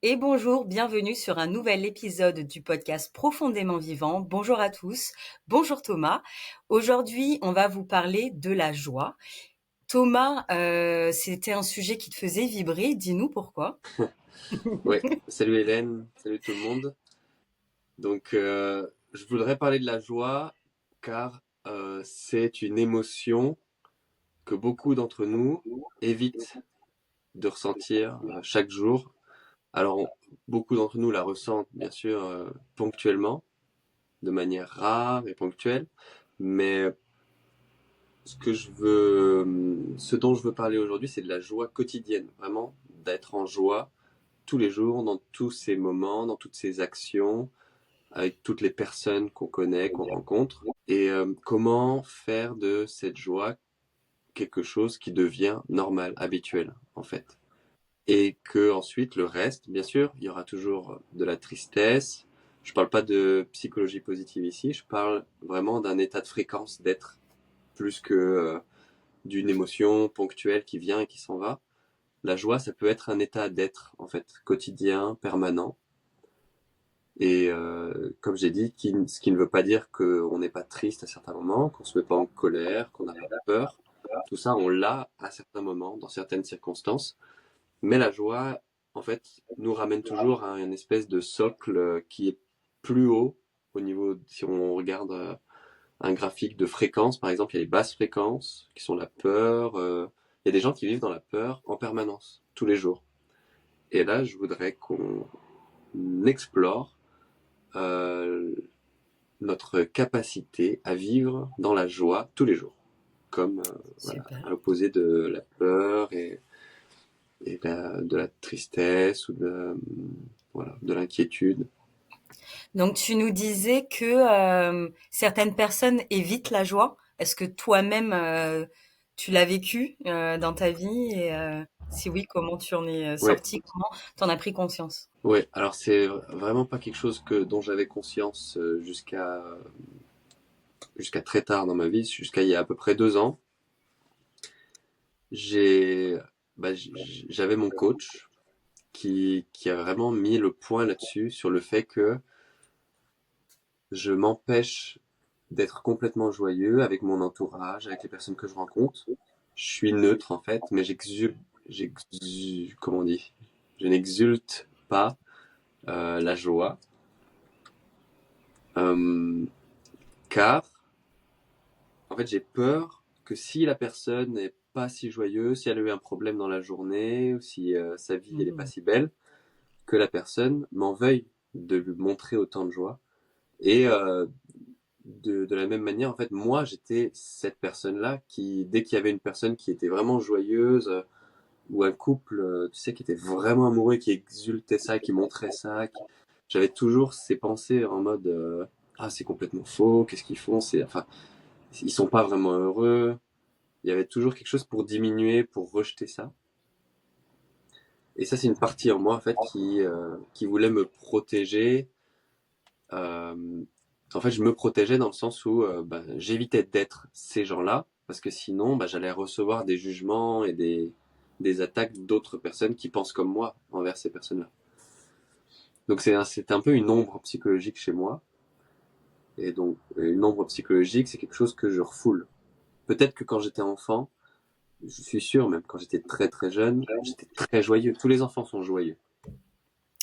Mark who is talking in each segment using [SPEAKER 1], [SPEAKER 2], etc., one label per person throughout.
[SPEAKER 1] Et bonjour, bienvenue sur un nouvel épisode du podcast Profondément Vivant. Bonjour à tous, bonjour Thomas. Aujourd'hui, on va vous parler de la joie. Thomas, c'était un sujet qui te faisait vibrer, dis-nous pourquoi.
[SPEAKER 2] Ouais, salut Hélène, salut tout le monde. Donc, je voudrais parler de la joie car c'est une émotion que beaucoup d'entre nous évitent de ressentir chaque jour. Alors, beaucoup d'entre nous la ressentent bien sûr ponctuellement, de manière rare et ponctuelle, mais ce dont je veux parler aujourd'hui, c'est de la joie quotidienne, vraiment d'être en joie tous les jours, dans tous ces moments, dans toutes ces actions avec toutes les personnes qu'on connaît, qu'on rencontre, et comment faire de cette joie quelque chose qui devient normal, habituel, en fait. Et que ensuite, le reste, bien sûr, il y aura toujours de la tristesse. Je parle pas de psychologie positive ici, je parle vraiment d'un état de fréquence d'être, plus que d'une émotion ponctuelle qui vient et qui s'en va. La joie, ça peut être un état d'être, en fait, quotidien, permanent. Et comme j'ai dit, ce qui ne veut pas dire qu'on n'est pas triste à certains moments, qu'on se met pas en colère, qu'on n'a pas peur. Tout ça, on l'a à certains moments, dans certaines circonstances. Mais la joie, en fait, nous ramène toujours à une espèce de socle qui est plus haut au niveau, si on regarde un graphique de fréquence, par exemple, il y a les basses fréquences, qui sont la peur. Il y a des gens qui vivent dans la peur en permanence, tous les jours. Et là, je voudrais qu'on explore euh, notre capacité à vivre dans la joie tous les jours, comme voilà,
[SPEAKER 1] Super.
[SPEAKER 2] à l'opposé de la peur et de la tristesse ou voilà, de l'inquiétude.
[SPEAKER 1] Donc tu nous disais que certaines personnes évitent la joie. Est-ce que toi-même tu l'as vécu dans ta vie et si oui, comment tu en es
[SPEAKER 2] Ouais,
[SPEAKER 1] sorti, comment tu en as pris conscience?
[SPEAKER 2] ouais. Alors c'est vraiment pas quelque chose dont j'avais conscience jusqu'à très tard dans ma vie, jusqu'à il y a à peu près 2 ans. J'ai j'avais mon coach qui a vraiment mis le point là-dessus sur le fait que je m'empêche d'être complètement joyeux avec mon entourage, avec les personnes que je rencontre. Je suis neutre en fait, mais comment on dit, je n'exulte pas la joie, euh, car en fait j'ai peur que si la personne n'est pas si joyeuse, si elle a eu un problème dans la journée, ou si sa vie elle est pas
[SPEAKER 1] Mhm.
[SPEAKER 2] si belle, que la personne m'en veuille de lui montrer autant de joie. Et de la même manière, en fait, moi, j'étais cette personne-là qui, dès qu'il y avait une personne qui était vraiment joyeuse, ou un couple, tu sais, qui était vraiment amoureux, qui exultait ça, qui montrait ça, j'avais toujours ces pensées en mode, ah, c'est complètement faux, qu'est-ce qu'ils font, enfin, ils sont pas vraiment heureux. Il y avait toujours quelque chose pour diminuer, pour rejeter ça. Et ça, c'est une partie en moi, en fait, qui voulait me protéger. Euh, En fait, je me protégeais dans le sens où j'évitais d'être ces gens-là, parce que sinon, j'allais recevoir des jugements et des attaques d'autres personnes qui pensent comme moi envers ces personnes-là. Donc c'est un peu une ombre psychologique chez moi. Et donc, une ombre psychologique, c'est quelque chose que je refoule. Peut-être que quand j'étais enfant, je suis sûr, même quand j'étais très très jeune, j'étais très joyeux. Tous les enfants sont joyeux,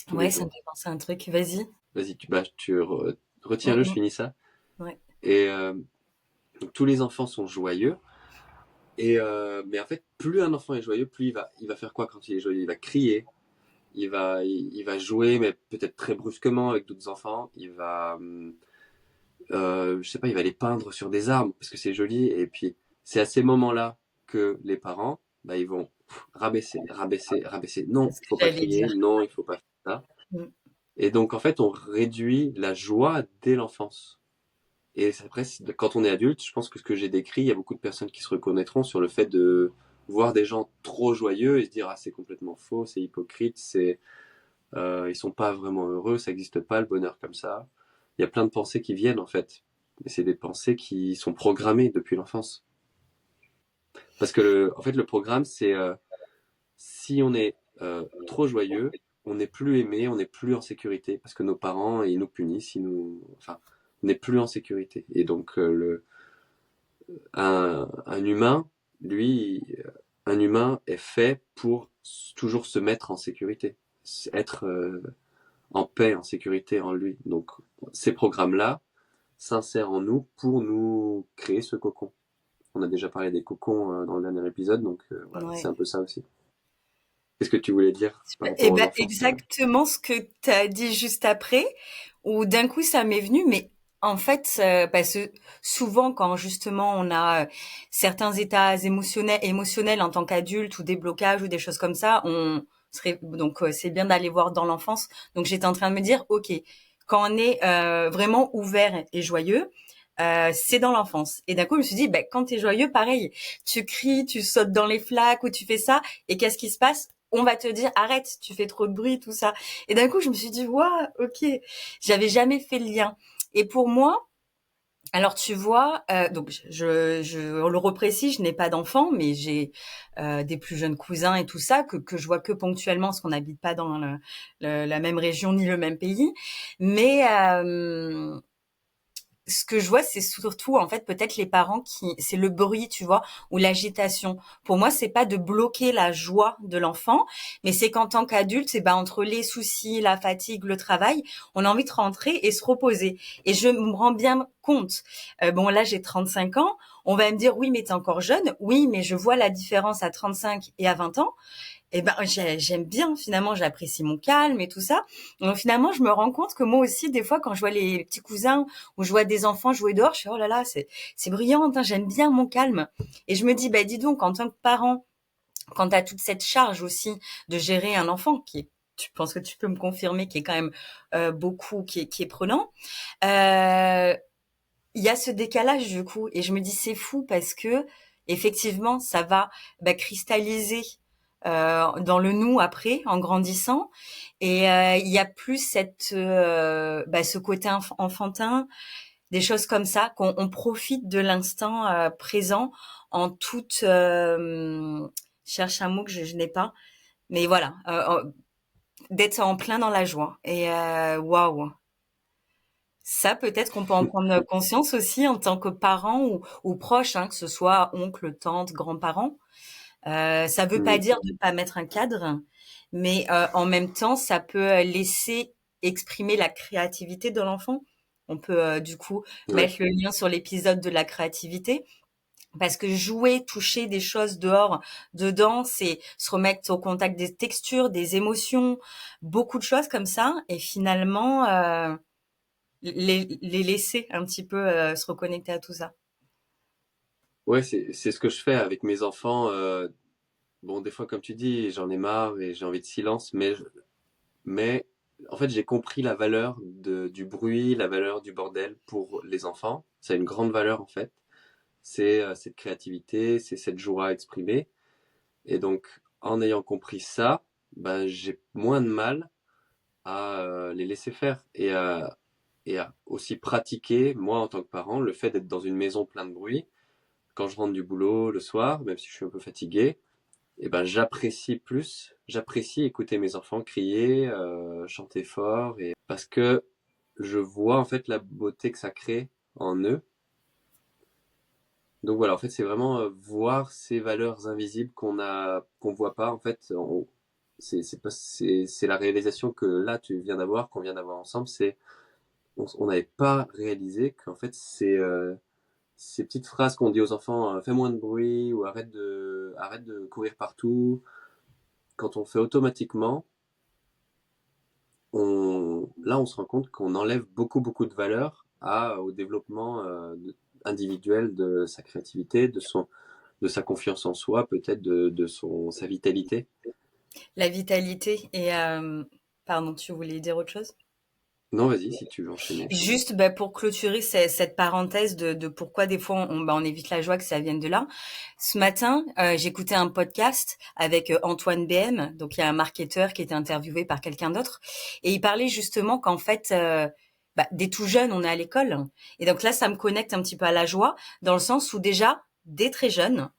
[SPEAKER 2] tous les
[SPEAKER 1] Ouais, ça me
[SPEAKER 2] jours.
[SPEAKER 1] fait penser à un truc. Vas-y.
[SPEAKER 2] Vas-y, retiens-le, je
[SPEAKER 1] Mhm.
[SPEAKER 2] finis ça.
[SPEAKER 1] Ouais.
[SPEAKER 2] Et donc, tous les enfants sont joyeux. Et mais en fait, plus un enfant est joyeux, plus il va faire quoi quand il est joyeux? Il va crier, il va jouer, mais peut-être très brusquement avec d'autres enfants. Je sais pas, il va les peindre sur des arbres parce que c'est joli. Et puis, c'est à ces moments-là que les parents, ils vont rabaisser, rabaisser, rabaisser. Non,
[SPEAKER 1] C'est ce
[SPEAKER 2] il
[SPEAKER 1] que
[SPEAKER 2] faut pas
[SPEAKER 1] j'allais
[SPEAKER 2] crier.
[SPEAKER 1] dire.
[SPEAKER 2] Non, il faut pas faire ça.
[SPEAKER 1] Mm.
[SPEAKER 2] Et donc, en fait, on réduit la joie dès l'enfance. Et après, quand on est adulte, je pense que ce que j'ai décrit, il y a beaucoup de personnes qui se reconnaîtront sur le fait de voir des gens trop joyeux et se dire ah c'est complètement faux, c'est hypocrite, ils sont pas vraiment heureux, ça n'existe pas le bonheur comme ça. Il y a plein de pensées qui viennent en fait, et c'est des pensées qui sont programmées depuis l'enfance. Parce que en fait le programme c'est si on est trop joyeux, on n'est plus aimé, on n'est plus en sécurité parce que nos parents, ils nous punissent, enfin, on n'est plus en sécurité. Et donc, un humain, lui, un humain est fait pour toujours se mettre en sécurité, être en paix, en sécurité en lui. Donc, ces programmes-là s'insèrent en nous pour nous créer ce cocon. On a déjà parlé des cocons dans le dernier épisode, donc voilà, c'est
[SPEAKER 1] Ouais.
[SPEAKER 2] un peu ça aussi. Qu'est-ce que tu voulais dire par
[SPEAKER 1] Eh
[SPEAKER 2] rapport aux
[SPEAKER 1] ben,
[SPEAKER 2] enfants?
[SPEAKER 1] exactement ce que tu as dit juste après, où d'un coup ça m'est venu, mais en fait, parce que souvent quand justement on a certains états émotionnels en tant qu'adulte ou des blocages ou des choses comme ça, on serait donc c'est bien d'aller voir dans l'enfance. Donc j'étais en train de me dire, ok, quand on est vraiment ouvert et joyeux. C'est dans l'enfance. Et d'un coup, je me suis dit, ben, quand t'es joyeux, pareil, tu cries, tu sautes dans les flaques ou tu fais ça. Et qu'est-ce qui se passe? On va te dire arrête, tu fais trop de bruit, tout ça. Et d'un coup, je me suis dit waouh, ok, j'avais jamais fait le lien. Et pour moi, alors tu vois, donc on le reprécise, je n'ai pas d'enfant, mais j'ai des plus jeunes cousins et tout ça que je vois que ponctuellement, parce qu'on n'habite pas dans la même région ni le même pays. Mais ce que je vois, c'est surtout en fait peut-être les parents c'est le bruit, tu vois, ou l'agitation. Pour moi, c'est pas de bloquer la joie de l'enfant, mais c'est qu'en tant qu'adulte, c'est ben entre les soucis, la fatigue, le travail, on a envie de rentrer et se reposer. Et je me rends bien compte. Bon, là, j'ai 35 ans. On va me dire oui, mais t'es encore jeune. Oui, mais je vois la différence à 35 et à 20 ans. Et ben j'aime bien finalement, j'apprécie mon calme et tout ça. Donc finalement, je me rends compte que moi aussi des fois quand je vois les petits cousins ou je vois des enfants jouer dehors, je suis oh là là, c'est brillant, hein, j'aime bien mon calme. Et je me dis bah dis donc en tant que parent, quand tu as toute cette charge aussi de gérer un enfant qui est tu penses que tu peux me confirmer qui est quand même beaucoup qui est prenant. Euh, il y a ce décalage du coup et je me dis c'est fou parce que effectivement ça va bah, cristalliser dans le nous après en grandissant et il y a plus cette bah, ce côté enfantin des choses comme ça qu'on on profite de l'instant présent en toute je cherche un mot que je n'ai pas mais voilà d'être en plein dans la joie et waouh ça, peut-être qu'on peut en prendre conscience aussi en tant que parent ou proche, hein, que ce soit oncle, tante, grands-parents. Ça veut pas
[SPEAKER 2] Mhm.
[SPEAKER 1] dire de pas mettre un cadre, mais en même temps, ça peut laisser exprimer la créativité de l'enfant. On peut du coup
[SPEAKER 2] Ouais.
[SPEAKER 1] mettre le lien sur l'épisode de la créativité. Parce que jouer, toucher des choses dehors, dedans, c'est se remettre au contact des textures, des émotions, beaucoup de choses comme ça. Et finalement, les laisser un petit peu se reconnecter à tout ça.
[SPEAKER 2] Ouais, c'est ce que je fais avec mes enfants. Bon, des fois, comme tu dis, j'en ai marre et j'ai envie de silence, mais en fait, j'ai compris la valeur du bruit, la valeur du bordel pour les enfants. Ça a une grande valeur, en fait. C'est cette créativité, c'est cette joie exprimée. Et donc, en ayant compris ça, ben, j'ai moins de mal à les laisser faire et à aussi pratiquer, moi, en tant que parent, le fait d'être dans une maison pleine de bruit. Quand je rentre du boulot le soir, même si je suis un peu fatigué, et ben j'apprécie écouter mes enfants crier, chanter fort, et parce que je vois en fait la beauté que ça crée en eux. Donc voilà, en fait, c'est vraiment voir ces valeurs invisibles qu'on voit pas. En fait, c'est pas, c'est la réalisation que là tu viens d'avoir, qu'on vient d'avoir ensemble. On n'avait pas réalisé qu'en fait, ces petites phrases qu'on dit aux enfants, fais moins de bruit ou arrête de courir partout. Quand on le fait automatiquement, là, on se rend compte qu'on enlève beaucoup de valeur au développement individuel de sa créativité, de sa confiance en soi, peut-être sa vitalité.
[SPEAKER 1] La vitalité et pardon, tu voulais dire autre chose?
[SPEAKER 2] Non, vas-y, si tu veux enchaîner.
[SPEAKER 1] Juste bah, pour clôturer cette parenthèse de pourquoi des fois bah, on évite la joie que ça vienne de là. Ce matin, j'écoutais un podcast avec Antoine BM, donc il y a un marketeur qui était interviewé par quelqu'un d'autre, et il parlait justement qu'en fait, bah, dès tout jeune, on est à l'école, et donc là, ça me connecte un petit peu à la joie, dans le sens où déjà, dès très jeune,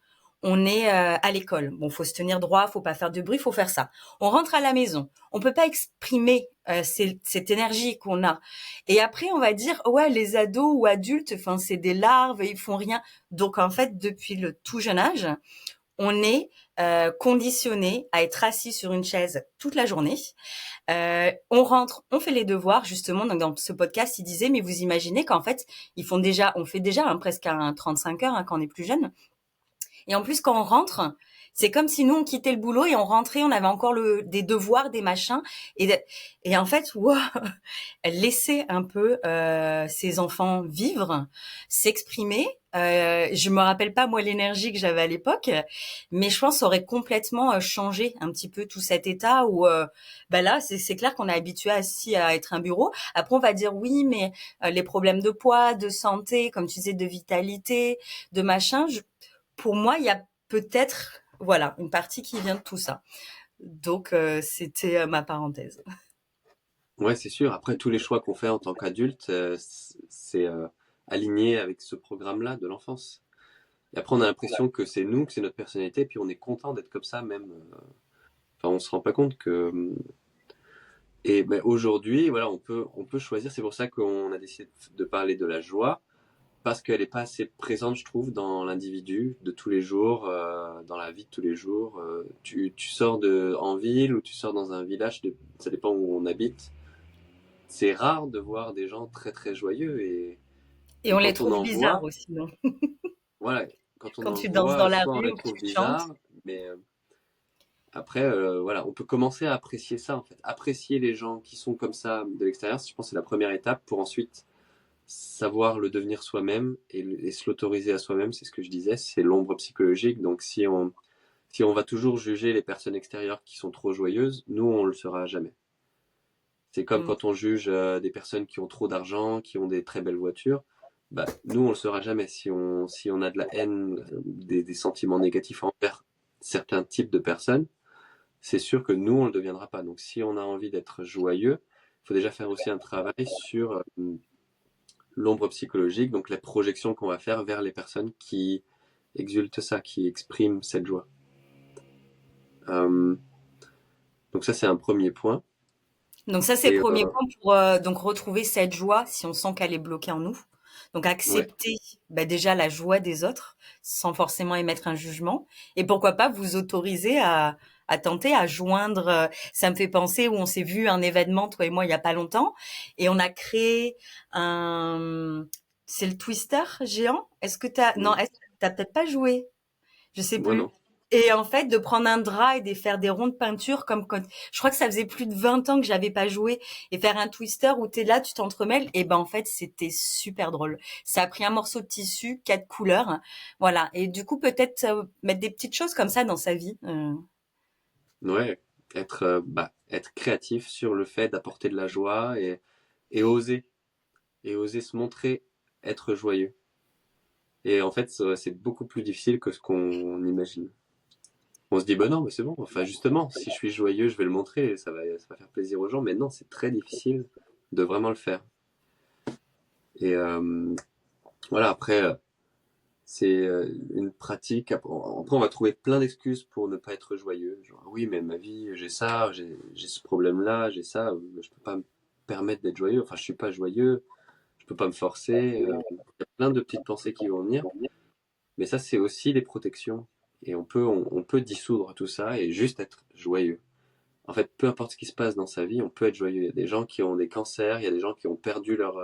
[SPEAKER 1] on est à l'école. Bon, faut se tenir droit, faut pas faire de bruit, faut faire ça. On rentre à la maison, on peut pas exprimer cette énergie qu'on a. Et après, on va dire ouais, les ados ou adultes, enfin c'est des larves, ils font rien. Donc en fait, depuis le tout jeune âge, on est conditionné à être assis sur une chaise toute la journée. On rentre, on fait les devoirs justement. Donc dans ce podcast, il disait mais vous imaginez qu'en fait on fait déjà presque un 35 heures quand on est plus jeune. Et en plus, quand on rentre, c'est comme si nous, on quittait le boulot et on rentrait, on avait encore des devoirs, des machins. Et en fait, wow, laisser un peu ces enfants vivre, s'exprimer. Je me rappelle pas, moi, l'énergie que j'avais à l'époque, mais je pense que ça aurait complètement changé un petit peu tout cet état où, bah là, c'est clair qu'on est habitué assis à être un bureau. Après, on va dire oui, mais les problèmes de poids, de santé, comme tu disais, de vitalité, de machin, pour moi, il y a peut-être, voilà, une partie qui vient de tout ça. Donc, c'était ma parenthèse.
[SPEAKER 2] Ouais, c'est sûr. Après, tous les choix qu'on fait en tant qu'adulte, c'est aligné avec ce programme-là de l'enfance. Et après, on a l'impression que c'est nous, que c'est notre personnalité, puis on est content d'être comme ça même. Enfin, on se rend pas compte que. Et ben, aujourd'hui, voilà, on peut choisir. C'est pour ça qu'on a décidé de parler de la joie, parce qu'elle est pas assez présente, je trouve, dans l'individu de tous les jours, dans la vie de tous les jours. Tu sors en ville ou tu sors dans un village, ça dépend où on habite. C'est rare de voir des gens très très joyeux
[SPEAKER 1] Et
[SPEAKER 2] et
[SPEAKER 1] on les
[SPEAKER 2] quand on
[SPEAKER 1] trouve
[SPEAKER 2] en
[SPEAKER 1] bizarres
[SPEAKER 2] voit,
[SPEAKER 1] aussi, non?
[SPEAKER 2] voilà, quand on
[SPEAKER 1] Quand
[SPEAKER 2] en
[SPEAKER 1] tu danses dans
[SPEAKER 2] voit,
[SPEAKER 1] la
[SPEAKER 2] soit on
[SPEAKER 1] rue
[SPEAKER 2] les
[SPEAKER 1] ou que
[SPEAKER 2] trouve
[SPEAKER 1] tu chantes.
[SPEAKER 2] bizarres, mais après, voilà, on peut commencer à apprécier ça en fait, apprécier les gens qui sont comme ça de l'extérieur. Je pense que c'est la première étape pour ensuite savoir le devenir soi-même et se l'autoriser à soi-même. C'est ce que je disais, c'est l'ombre psychologique. Donc si on va toujours juger les personnes extérieures qui sont trop joyeuses, nous on le sera jamais. C'est comme
[SPEAKER 1] Mm.
[SPEAKER 2] quand on juge des personnes qui ont trop d'argent, qui ont des très belles voitures. Bah, nous, on le saura jamais. Si on a de la haine, des sentiments négatifs envers certains types de personnes, c'est sûr que nous, on le deviendra pas. Donc, si on a envie d'être joyeux, il faut déjà faire aussi un travail sur l'ombre psychologique, donc la projection qu'on va faire vers les personnes qui exultent ça, qui expriment cette joie. Euh, donc ça, c'est un premier point.
[SPEAKER 1] Donc ça, c'est le
[SPEAKER 2] Et
[SPEAKER 1] premier point pour donc retrouver cette joie si on sent qu'elle est bloquée en nous. Donc
[SPEAKER 2] ouais,
[SPEAKER 1] accepter bah, déjà la joie des autres sans forcément émettre un jugement. Et pourquoi pas vous autoriser à tenter à joindre. Ça me fait penser où on s'est vu un événement, toi et moi, il y a pas longtemps, et on a créé un. C'est le Twister géant. Est-ce que t'as non,
[SPEAKER 2] mm,
[SPEAKER 1] est-ce que t'as peut-être pas joué? Je sais
[SPEAKER 2] moi
[SPEAKER 1] plus.
[SPEAKER 2] non.
[SPEAKER 1] Et en fait, de prendre un drap et de faire des ronds de peinture comme quand, je crois que ça faisait plus de 20 ans que j'avais pas joué et faire un twister où t'es là, tu t'entremêles. Et ben, en fait, c'était super drôle. Ça a pris un morceau de tissu, 4 couleurs. Voilà. Et du coup, peut-être mettre des petites choses comme ça dans sa vie.
[SPEAKER 2] Ouais, être créatif sur le fait d'apporter de la joie et oser, et oser se montrer être joyeux. Et en fait, c'est beaucoup plus difficile que ce qu'on imagine. On se dit, bah non, mais c'est bon. Enfin, justement, si je suis joyeux, je vais le montrer, et ça va faire plaisir aux gens. Mais non, c'est très difficile de vraiment le faire. Et voilà, après, c'est une pratique. Après, on va trouver plein d'excuses pour ne pas être joyeux. Genre, ah oui, mais ma vie, j'ai ça, j'ai ce problème-là, j'ai ça. Je peux pas me permettre d'être joyeux. Enfin, je suis pas joyeux. Je peux pas me forcer. Il y a plein de petites pensées qui vont venir. Mais ça, c'est aussi des protections. Et on peut dissoudre tout ça et juste être joyeux. En fait, peu importe ce qui se passe dans sa vie, on peut être joyeux. Il y a des gens qui ont des cancers, il y a des gens qui ont perdu leur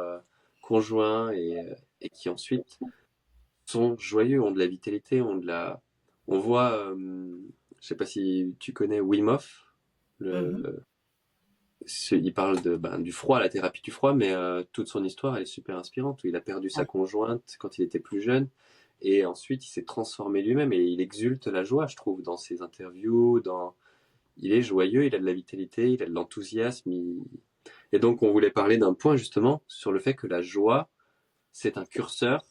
[SPEAKER 2] conjoint et qui ensuite sont joyeux, ont de la vitalité, On voit, je sais pas si tu connais Wim Hof,
[SPEAKER 1] Mhm.
[SPEAKER 2] le... il parle du froid, la thérapie du froid, mais toute son histoire elle est super inspirante, où il a perdu sa
[SPEAKER 1] Ouais.
[SPEAKER 2] conjointe quand il était plus jeune, et ensuite il s'est transformé lui-même, et il exulte la joie, je trouve, dans ses interviews, il est joyeux, il a de la vitalité, il a de l'enthousiasme, et donc on voulait parler d'un point justement sur le fait que la joie, c'est un curseur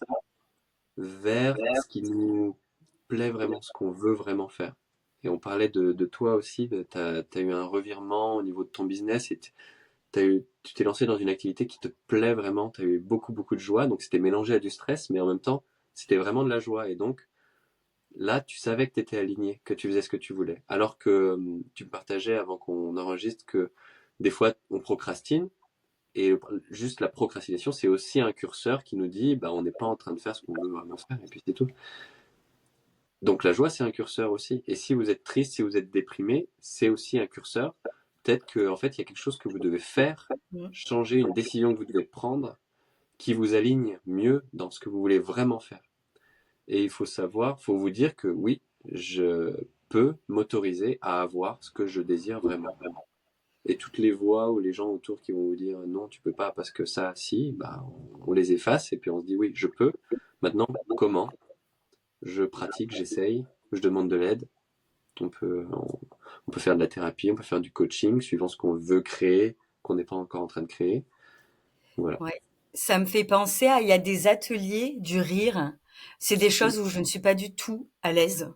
[SPEAKER 2] vers ce qui nous plaît vraiment, ce qu'on veut vraiment faire. Et on parlait de toi aussi, t'as eu un revirement au niveau de ton business et tu t'es lancé dans une activité qui te plaît vraiment, t'as eu beaucoup beaucoup de joie, donc c'était mélangé à du stress, mais en même temps c'était vraiment de la joie. Et donc là, tu savais que tu étais aligné, que tu faisais ce que tu voulais. Alors que tu me partageais avant qu'on enregistre que des fois, on procrastine. Et juste la procrastination, c'est aussi un curseur qui nous dit, bah, on n'est pas en train de faire ce qu'on veut vraiment faire, et puis c'est tout. Donc la joie, c'est un curseur aussi. Et si vous êtes triste, si vous êtes déprimé, c'est aussi un curseur. Peut-être qu'en fait, il y a quelque chose que vous devez faire,
[SPEAKER 1] Mm.
[SPEAKER 2] changer une décision que vous devez prendre, qui vous aligne mieux dans ce que vous voulez vraiment faire. Et il faut savoir, faut vous dire que oui, je peux m'autoriser à avoir ce que je désire vraiment. Et toutes les voix ou les gens autour qui vont vous dire non, tu peux pas parce que ça, si, bah, on les efface et puis on se dit oui, je peux. Maintenant, comment? Je pratique, j'essaye, je demande de l'aide. On peut faire de la thérapie, on peut faire du coaching suivant ce qu'on veut créer, qu'on n'est pas encore en train de créer. Voilà.
[SPEAKER 1] Ouais. Ça me fait penser à, il y a des ateliers du rire. C'est des choses où je ne suis pas du tout à l'aise.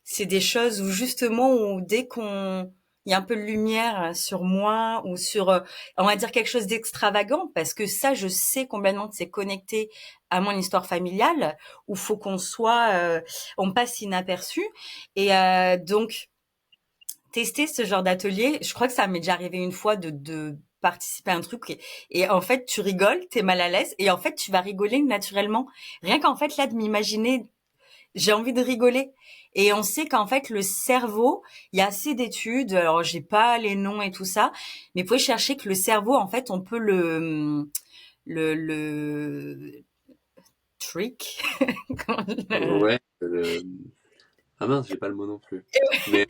[SPEAKER 1] C'est des choses où justement, où dès qu'on, il y a un peu de lumière sur moi ou sur, on va dire quelque chose d'extravagant, parce que ça, je sais complètement que c'est connecté à mon histoire familiale, où faut qu'on soit, on passe inaperçu. Et donc, tester ce genre d'atelier, je crois que ça m'est déjà arrivé une fois de participer à un truc et en fait tu rigoles, t'es mal à l'aise et en fait tu vas rigoler naturellement. Rien qu'en fait là de m'imaginer, j'ai envie de rigoler. Et on sait qu'en fait le cerveau, il y a assez d'études, alors j'ai pas les noms et tout ça, mais vous pouvez chercher que le cerveau en fait on peut le trick.
[SPEAKER 2] Ouais. Ah mince, j'ai pas le mot non plus. Mais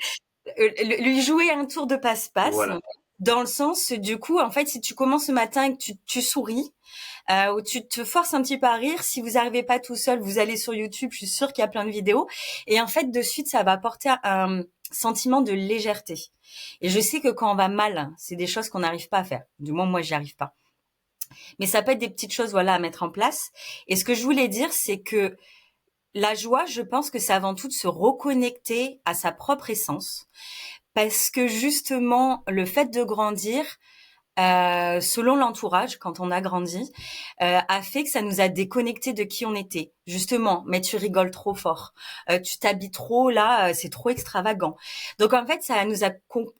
[SPEAKER 1] Lui jouer un tour de passe-passe
[SPEAKER 2] voilà.
[SPEAKER 1] dans le sens du coup en fait si tu commences ce matin et que tu souris ou tu te forces un petit peu à rire, si vous n'arrivez pas tout seul vous allez sur YouTube, je suis sûre qu'il y a plein de vidéos et en fait de suite ça va apporter un sentiment de légèreté. Et je sais que quand on va mal, c'est des choses qu'on n'arrive pas à faire, du moins moi j'y arrive pas, mais ça peut être des petites choses voilà à mettre en place. Et ce que je voulais dire c'est que la joie, je pense que c'est avant tout de se reconnecter à sa propre essence. Parce que justement, le fait de grandir, selon l'entourage, quand on a grandi, a fait que ça nous a déconnectés de qui on était. Justement, mais tu rigoles trop fort, tu t'habilles trop là, c'est trop extravagant. Donc en fait, ça nous a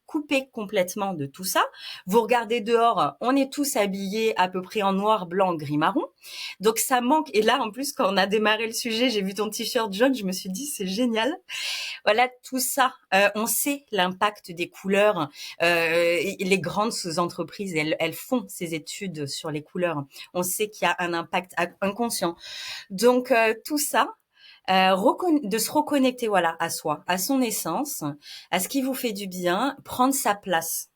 [SPEAKER 1] coupé complètement de tout ça. Vous regardez dehors, on est tous habillés à peu près en noir, blanc, gris, marron. Donc ça manque. Et là, en plus, quand on a démarré le sujet, j'ai vu ton t-shirt jaune, je me suis dit c'est génial. Voilà, tout ça, on sait l'impact des couleurs. Et les grandes entreprises, elles font ces études sur les couleurs. On sait qu'il y a un impact inconscient. Donc tout ça, de se reconnecter voilà à soi, à son essence, à ce qui vous fait du bien, prendre sa place.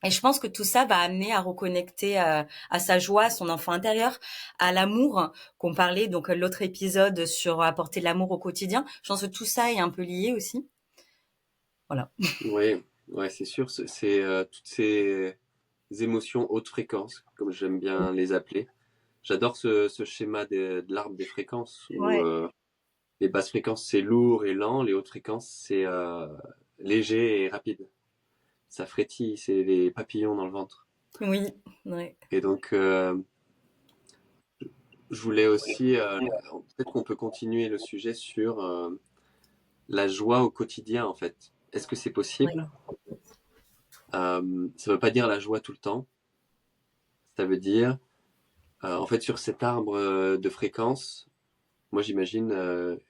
[SPEAKER 1] Et je pense que tout ça va amener à reconnecter à sa joie, à son enfant intérieur, à l'amour qu'on parlait, donc l'autre épisode sur apporter de l'amour au quotidien. Je pense que tout ça est un peu lié aussi. Voilà.
[SPEAKER 2] Oui, ouais, c'est sûr. Toutes ces émotions haute fréquence, comme j'aime bien les appeler. J'adore ce schéma de l'arbre des fréquences où
[SPEAKER 1] Ouais.
[SPEAKER 2] les basses fréquences c'est lourd et lent, les hautes fréquences c'est léger et rapide. Ça frétille, c'est les papillons dans le ventre.
[SPEAKER 1] Oui. Ouais.
[SPEAKER 2] Et donc je voulais aussi, peut-être qu'on peut continuer le sujet sur la joie au quotidien en fait. Est-ce que c'est
[SPEAKER 1] Ouais.
[SPEAKER 2] possible? Ça veut pas dire la joie tout le temps. Ça veut dire, en fait, sur cet arbre de fréquence, moi j'imagine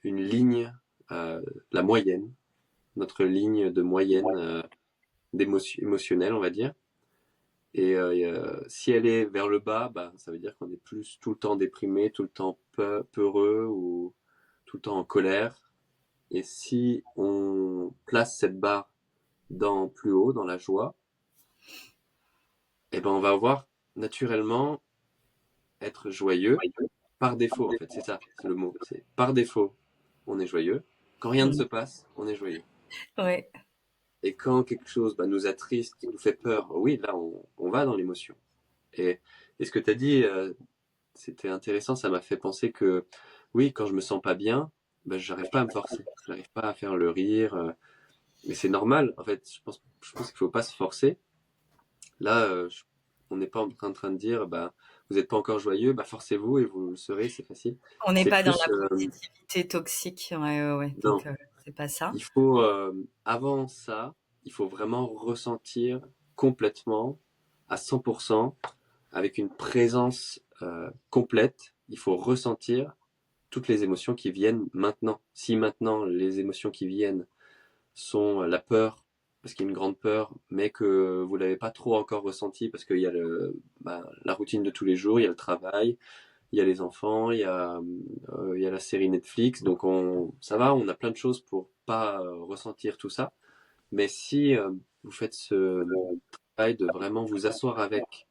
[SPEAKER 2] une ligne, euh, la moyenne, notre ligne de moyenne émotionnelle, on va dire. Et si elle est vers le bas, bah, ça veut dire qu'on est plus tout le temps déprimé, tout le temps peureux ou tout le temps en colère. Et si on place cette barre dans plus haut, dans la joie, eh ben on va avoir naturellement être joyeux par défaut en fait. C'est ça, c'est le mot. C'est par défaut, on est joyeux. Quand rien ne se passe, on est joyeux.
[SPEAKER 1] Ouais.
[SPEAKER 2] Et quand quelque chose bah, nous attriste, nous fait peur, oui, là on va dans l'émotion. Et, et ce que tu as dit, c'était intéressant, ça m'a fait penser que oui, quand je me sens pas bien, ben, j'arrive pas à me forcer, j'arrive pas à faire le rire, mais c'est normal en fait. Je pense qu'il faut pas se forcer. Là, On n'est pas en train de dire, bah, vous n'êtes pas encore joyeux, bah, forcez-vous et vous le serez, c'est facile.
[SPEAKER 1] On n'est
[SPEAKER 2] C'est
[SPEAKER 1] pas dans
[SPEAKER 2] plus,
[SPEAKER 1] la positivité toxique. Ouais, ouais, ouais.
[SPEAKER 2] non,
[SPEAKER 1] Donc, c'est pas ça.
[SPEAKER 2] il faut, avant ça, il faut vraiment ressentir complètement, à 100%, avec une présence complète. Il faut ressentir toutes les émotions qui viennent maintenant. Si maintenant les émotions qui viennent sont la peur, parce qu'il y a une grande peur, mais que vous l'avez pas trop encore ressenti, parce qu'il y a la routine de tous les jours, il y a le travail, il y a les enfants, il y a la série Netflix, donc ça va, on a plein de choses pour pas ressentir tout ça. Mais si vous faites ce travail de vraiment vous asseoir avec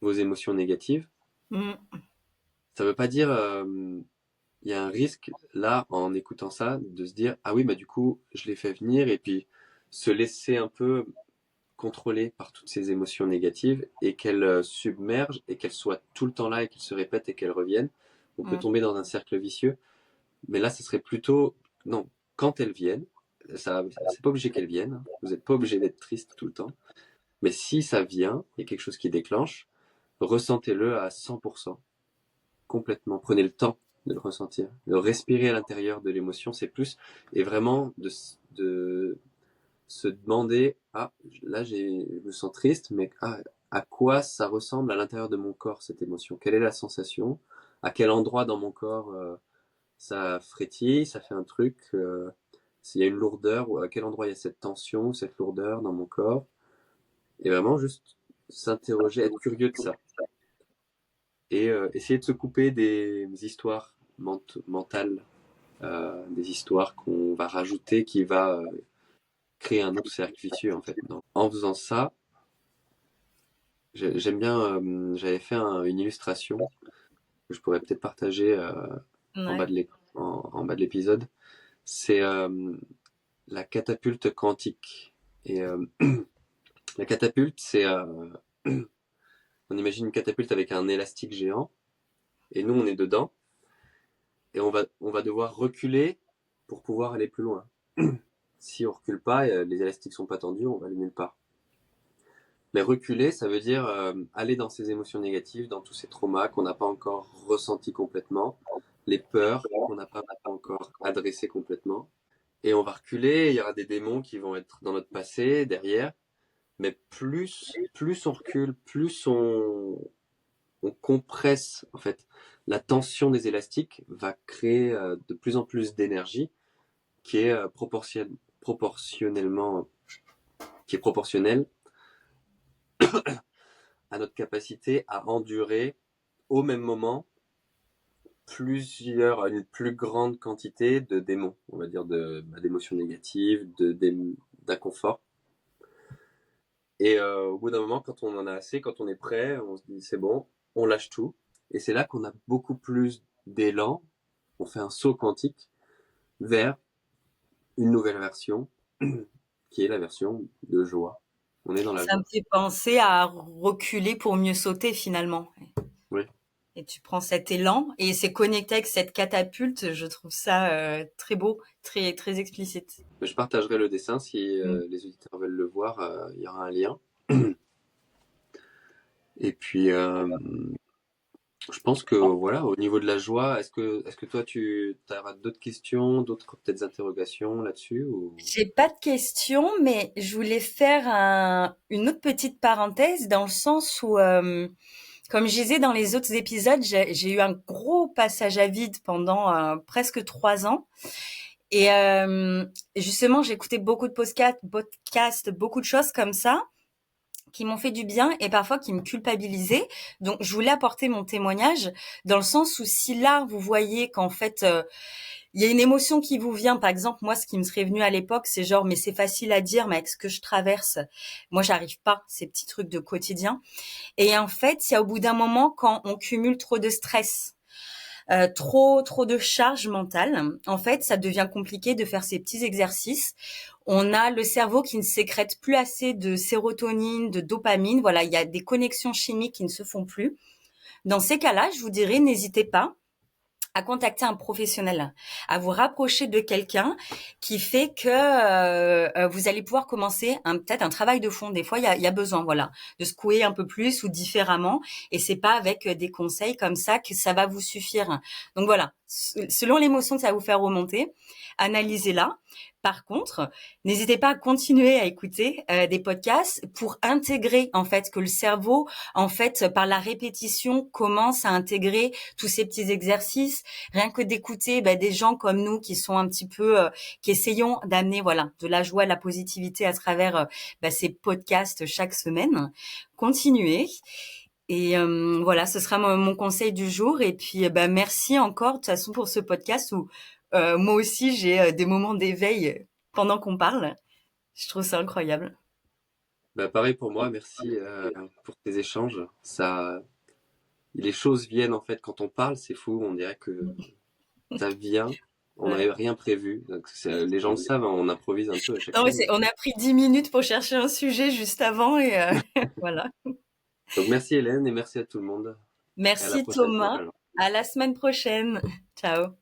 [SPEAKER 2] vos émotions négatives,
[SPEAKER 1] Mm.
[SPEAKER 2] ça veut pas dire il y a un risque là en écoutant ça de se dire ah oui bah du coup je l'ai fait venir et puis se laisser un peu contrôler par toutes ces émotions négatives et qu'elles submergent et qu'elles soient tout le temps là et qu'elles se répètent et qu'elles reviennent. On peut
[SPEAKER 1] Mm.
[SPEAKER 2] tomber dans un cercle vicieux, mais là ce serait plutôt non, quand elles viennent, ça c'est pas obligé qu'elles viennent, hein. Vous n'êtes pas obligé d'être triste tout le temps, mais si ça vient, il y a quelque chose qui déclenche, ressentez-le à 100%, complètement. Prenez le temps de le ressentir. De respirer à l'intérieur de l'émotion, c'est plus. Et vraiment de se demander, ah, là, je me sens triste, mais à quoi ça ressemble à l'intérieur de mon corps, cette émotion? Quelle est la sensation? À quel endroit dans mon corps ça frétille, ça fait un truc? S'il y a une lourdeur, ou à quel endroit il y a cette tension, cette lourdeur dans mon corps? Et vraiment juste s'interroger, être curieux de ça. Et essayer de se couper des histoires mentales, des histoires qu'on va rajouter qui va créer un autre cercle vicieux en fait. Donc, en faisant ça, j'aime bien, j'avais fait une illustration que je pourrais peut-être partager en bas
[SPEAKER 1] Ouais.
[SPEAKER 2] de en bas de l'épisode. C'est la catapulte quantique. Et la catapulte, c'est on imagine une catapulte avec un élastique géant et nous on est dedans et on va devoir reculer pour pouvoir aller plus loin. Si on recule pas, les élastiques sont pas tendus, on va aller nulle part. Mais reculer, ça veut dire aller dans ces émotions négatives, dans tous ces traumas qu'on n'a pas encore ressentis complètement, les peurs qu'on n'a pas encore adressées complètement. Et on va reculer, il y aura des démons qui vont être dans notre passé, derrière. Mais plus on recule, plus on compresse, en fait. La tension des élastiques va créer de plus en plus d'énergie qui est proportionnellement, qui est proportionnelle à notre capacité à endurer au même moment une plus grande quantité de démons, on va dire d'émotions négatives, d'inconfort. Et au bout d'un moment, quand on en a assez, quand on est prêt, on se dit c'est bon, on lâche tout. Et c'est là qu'on a beaucoup plus d'élan. On fait un saut quantique vers une nouvelle version, qui est la version de joie. On est dans la
[SPEAKER 1] Ça me
[SPEAKER 2] joie.
[SPEAKER 1] fait penser à reculer pour mieux sauter finalement.
[SPEAKER 2] Oui.
[SPEAKER 1] Et tu prends cet élan et c'est connecté avec cette catapulte. Je trouve ça très beau, très très explicite.
[SPEAKER 2] Je partagerai le dessin si
[SPEAKER 1] Mm.
[SPEAKER 2] les auditeurs veulent le voir. Il y aura un lien. Et puis, je pense que voilà, au niveau de la joie, est-ce que toi tu as d'autres questions, d'autres peut-être interrogations là-dessus ou...
[SPEAKER 1] J'ai pas de questions, mais je voulais faire une autre petite parenthèse dans le sens où, comme je disais dans les autres épisodes, j'ai eu un gros passage à vide pendant presque 3 ans. Et justement, j'ai écouté beaucoup de podcasts, beaucoup de choses comme ça qui m'ont fait du bien et parfois qui me culpabilisaient. Donc, je voulais apporter mon témoignage dans le sens où si là, vous voyez qu'en fait, il y a une émotion qui vous vient. Par exemple, moi, ce qui me serait venu à l'époque, c'est genre, mais c'est facile à dire, mais avec ce que je traverse, moi, j'arrive pas, ces petits trucs de quotidien. Et en fait, il y a au bout d'un moment, quand on cumule trop de stress, trop de charge mentale, en fait, ça devient compliqué de faire ces petits exercices. On a le cerveau qui ne sécrète plus assez de sérotonine, de dopamine. Voilà, il y a des connexions chimiques qui ne se font plus. Dans ces cas-là, je vous dirais, n'hésitez pas à contacter un professionnel, à vous rapprocher de quelqu'un qui fait que vous allez pouvoir commencer peut-être un travail de fond. Des fois, il y a besoin, voilà, de secouer un peu plus ou différemment. Et c'est pas avec des conseils comme ça que ça va vous suffire. Donc voilà, selon l'émotion que ça va vous faire remonter, analysez-la. Par contre, n'hésitez pas à continuer à écouter des podcasts pour intégrer en fait que le cerveau, en fait, par la répétition, commence à intégrer tous ces petits exercices. Rien que d'écouter des gens comme nous qui sont un petit peu, qui essayons d'amener voilà de la joie, de la positivité à travers ces podcasts chaque semaine. Continuez. Et voilà, ce sera mon conseil du jour. Et puis, merci encore de toute façon pour ce podcast où moi aussi j'ai des moments d'éveil pendant qu'on parle. Je trouve ça incroyable.
[SPEAKER 2] Bah, pareil pour moi, merci pour tes échanges. Ça, les choses viennent en fait quand on parle, c'est fou, on dirait que ça vient, on
[SPEAKER 1] Ouais.
[SPEAKER 2] n'avait rien prévu. Donc, les gens le savent, hein, on improvise un peu à chaque
[SPEAKER 1] Non, mais
[SPEAKER 2] fois.
[SPEAKER 1] on a pris 10 minutes pour chercher un sujet juste avant et voilà.
[SPEAKER 2] Donc merci Hélène et merci à tout le monde. Et à la
[SPEAKER 1] Merci
[SPEAKER 2] prochaine fois
[SPEAKER 1] Thomas.
[SPEAKER 2] alors.
[SPEAKER 1] À la semaine prochaine. Ciao.